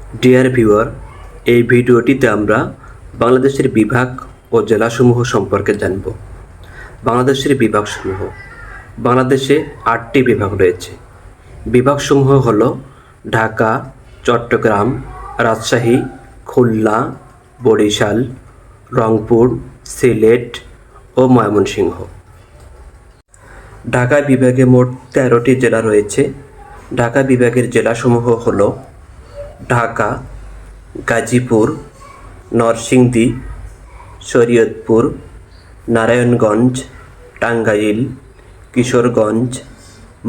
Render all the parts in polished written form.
Dear viewer, এই ভিডিওটিতে আমরা বাংলাদেশের বিভাগ ও জেলাসমূহ সম্পর্কে জানব। বাংলাদেশের বিভাগসমূহ। বাংলাদেশে ৮টি বিভাগ রয়েছে। বিভাগসমূহ হল ঢাকা, চট্টগ্রাম, রাজশাহী, খুলনা, বরিশাল, রংপুর, সিলেট ও ময়মনসিংহ। ঢাকা বিভাগে মোট ১৩টি জেলা রয়েছে। ঢাকা বিভাগের জেলাসমূহ হল ঢাকা, গাজীপুর, নরসিংদী, শরীয়তপুর, নারায়ণগঞ্জ, টাঙ্গাইল, কিশোরগঞ্জ,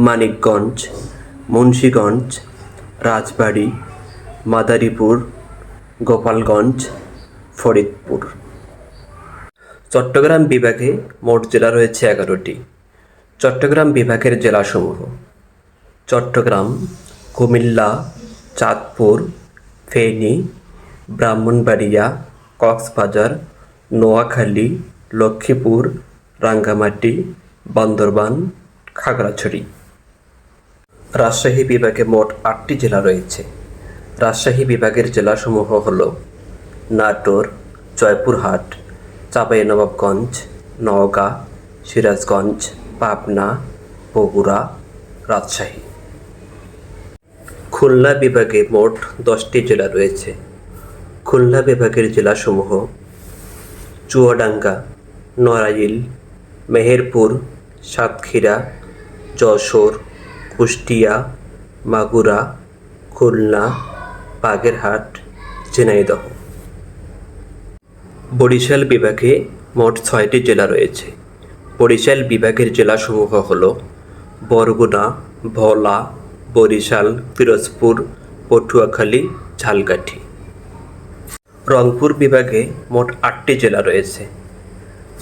মানিকগঞ্জ, মুন্সিগঞ্জ, রাজবাড়ী, মাদারীপুর, গোপালগঞ্জ, ফরিদপুর। চট্টগ্রাম বিভাগে মোট জেলা রয়েছে ১১টি। চট্টগ্রাম বিভাগের জেলাসমূহ: চট্টগ্রাম, কুমিল্লা, চাঁদপুর, ফেনী, ব্রাহ্মণবাড়িয়া, কক্সবাজার, নোয়াখালী, লক্ষ্মীপুর, রাঙ্গামাটি, বান্দরবান, খাগড়াছড়ি। রাজশাহী বিভাগে মোট ৮টি জেলা রয়েছে। রাজশাহী বিভাগের জেলাসমূহ হল নাটোর, জয়পুরহাট, চাঁপাইনবাবগঞ্জ, নওগাঁ, সিরাজগঞ্জ, পাবনা, বগুড়া, রাজশাহী। খুলনা বিভাগে মোট ১০টি জেলা রয়েছে। খুলনা বিভাগের জেলাসমূহ চুয়াডাঙ্গা, নড়াইল, মেহেরপুর, সাতক্ষীরা, যশোর, কুষ্টিয়া, মাগুরা, খুলনা, বাগেরহাট, ঝিনাইদহ। বরিশাল বিভাগে মোট ৬টি জেলা রয়েছে। বরিশাল বিভাগের জেলাসমূহ হল বরগুনা, ভোলা, বরিশাল, পিরোজপুর, পটুয়াখালী, ঝালকাঠি। রংপুর বিভাগে মোট ৮টি জেলা রয়েছে।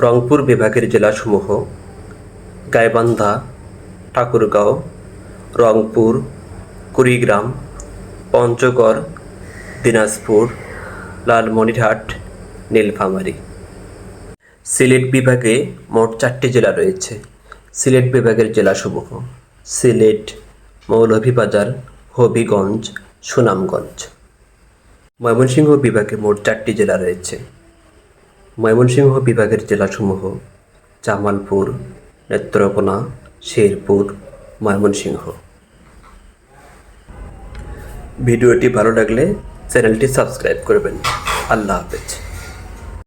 রংপুর বিভাগের জেলাসমূহ গাইবান্ধা, ঠাকুরগাঁও, রংপুর, কুড়িগ্রাম, পঞ্চগড়, দিনাজপুর, লালমনিরহাট, নীলফামারী। সিলেট বিভাগে মোট ৪টি জেলা রয়েছে। সিলেট বিভাগের জেলাসমূহ সিলেট, মৌলভীবাজার, হবিগঞ্জ, সুনামগঞ্জ। ময়মনসিংহ বিভাগে মোট ৪টি জেলা রয়েছে। ময়মনসিংহ বিভাগের জেলাসমূহ জামালপুর, নেত্রকোনা, শেরপুর, ময়মনসিংহ। ভিডিওটি ভালো লাগলে চ্যানেলটি সাবস্ক্রাইব করবেন। আল্লাহ হাফেজ।